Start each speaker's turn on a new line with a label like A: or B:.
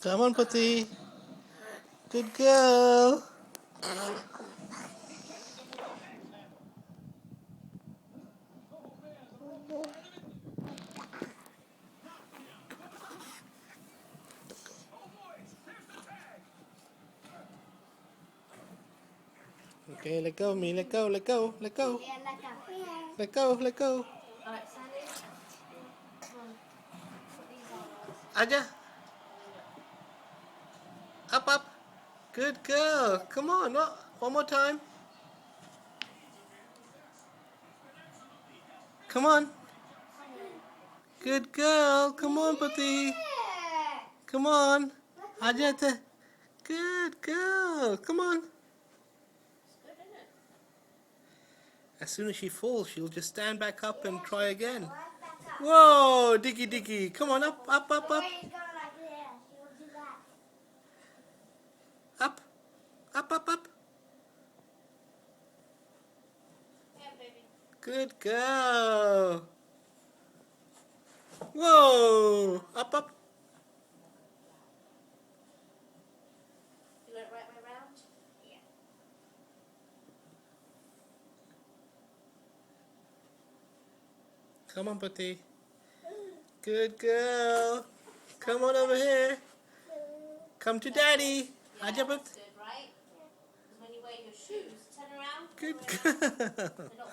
A: Come on, Putty. Good girl. Okay, let go, me. Let go, let go, let go.
B: Yeah, let go.
A: Let go, let go.
B: Alright, Sandy. Come on. Put these on.
A: Aja. Up, up. Good girl. Come on. One more time. Come on. Good girl. Come on, Putty. Come on. Aja. Good girl. Come on. As soon as she falls, she'll just stand back up and try again. Whoa, diggy diggy. Come on, up, up, up, up. Up, up, up, up. Good girl. Whoa, up, up.
B: You want it right way round? Yeah.
A: Come on, Putty. Good girl. Come on over here. Come to Daddy.
B: Yeah,
A: Aja,
B: that's good, right? Because when you wear your shoes, turn around.
A: Good girl.
B: They're not